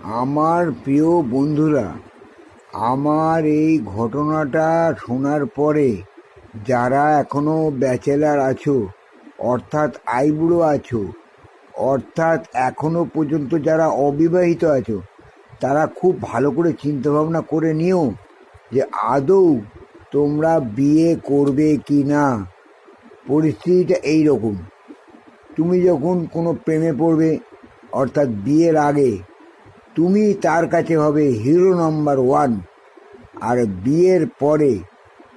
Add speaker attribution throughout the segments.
Speaker 1: আমার প্রিয় বন্ধুরা, আমার এই ঘটনাটা শোনার পরে যারা এখনো ব্যাচেলার আছো, অর্থাৎ আইবুড়ো আছো, অর্থাৎ এখনো পর্যন্ত যারা অবিবাহিত আছো, তারা খুব ভালো করে চিন্তাভাবনা করে নিও যে আদৌ তোমরা বিয়ে করবে কি না। পরিস্থিতিটা এই রকম: তুমি যখন কোনো প্রেমে পড়বে, অর্থাৎ বিয়ের আগে, তুমি তার কাছে হবে হিরো নাম্বার ওয়ান, আর বিয়ের পরে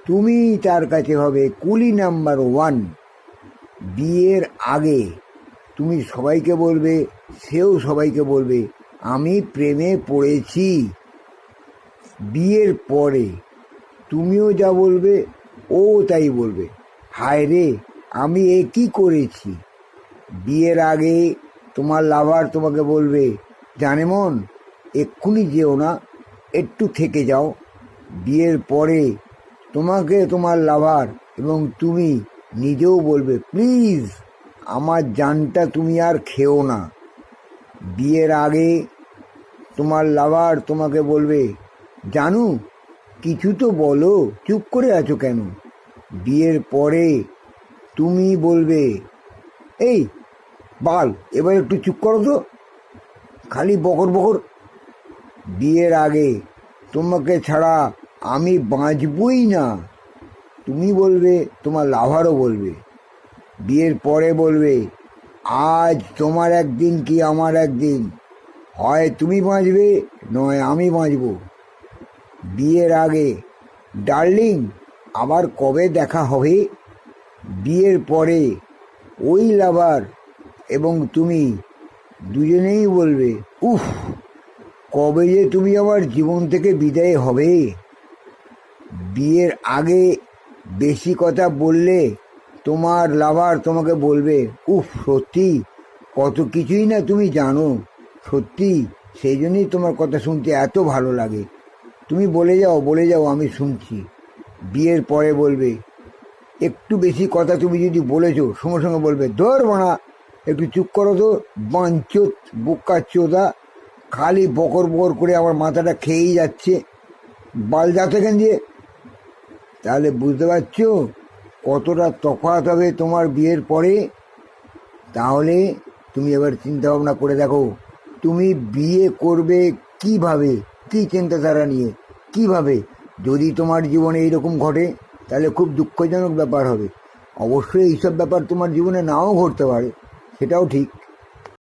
Speaker 1: তুমি তার কাছে হবে কুলি নাম্বার ওয়ান। বিয়ের আগে তুমি সবাইকে বলবে, সেও সবাইকে বলবে আমি প্রেমে পড়েছি। বিয়ের পরে তুমিও যা বলবে ও তাই বলবে, হায় রে আমি এ কী করেছি। বিয়ের আগে তোমার লাভার তোমাকে বলবে, জানে মন, এক্ষুনি যেও না, একটু থেকে যাও। বিয়ের পরে তোমাকে তোমার লাভার এবং তুমি নিজেও বলবে, প্লিজ আমার জানটা তুমি আর খেও না। বিয়ের আগে তোমার লাভার তোমাকে বলবে, জানু কিছু তো বলো, চুপ করে আছো কেন। বিয়ের পরে তুমি বলবে, এই বাল, এবার একটু চুপ করো তো, খালি বকর বকর। বিয়ের আগে তোমাকে ছাড়া আমি বাঁচবই না, তুমি বলবে, তোমার লাভারও বলবে। বিয়ের পরে বলবে, আজ তোমার একদিন কি আমার একদিন, হয় তুমি বাঁচবে নয় আমি বাঁচব। বিয়ের আগে, ডার্লিং আবার কবে দেখা হবে। বিয়ের পরে ওই লাভার এবং তুমি দুজনেই বলবে, উফ, কবে যে তুমি আমার জীবন থেকে বিদায় হবে। বিয়ের আগে বেশি কথা বললে তোমার লাভার তোমাকে বলবে, উফ, সত্যি কত কিছুই না তুমি জানো, সত্যি সেই জন্যই তোমার কথা শুনতে এত ভালো লাগে, তুমি বলে যাও আমি শুনছি। বিয়ের পরে বলবে, একটু বেশি কথা তুমি যদি বলেছো, সঙ্গে সঙ্গে বলবে, ধর বানা, একটু চুপ করো তো, বাঞ্চোত বোকা চোদা, খালি বকর বকর করে আমার মাথাটা খেয়েই যাচ্ছে, বাল যাও এখান দিয়ে। তাহলে বুঝতে পারছো কতটা তফাৎ হবে তোমার বিয়ের পরে। তাহলে তুমি এবার চিন্তা ভাবনা করে দেখো, তুমি বিয়ে করবে কিভাবে, কী চিন্তাধারা নিয়ে, কিভাবে। যদি তোমার জীবনে এইরকম ঘটে তাহলে খুব দুঃখজনক ব্যাপার হবে। অবশ্যই এইসব ব্যাপার তোমার জীবনে নাও ঘটতে পারে, সেটাও ঠিক।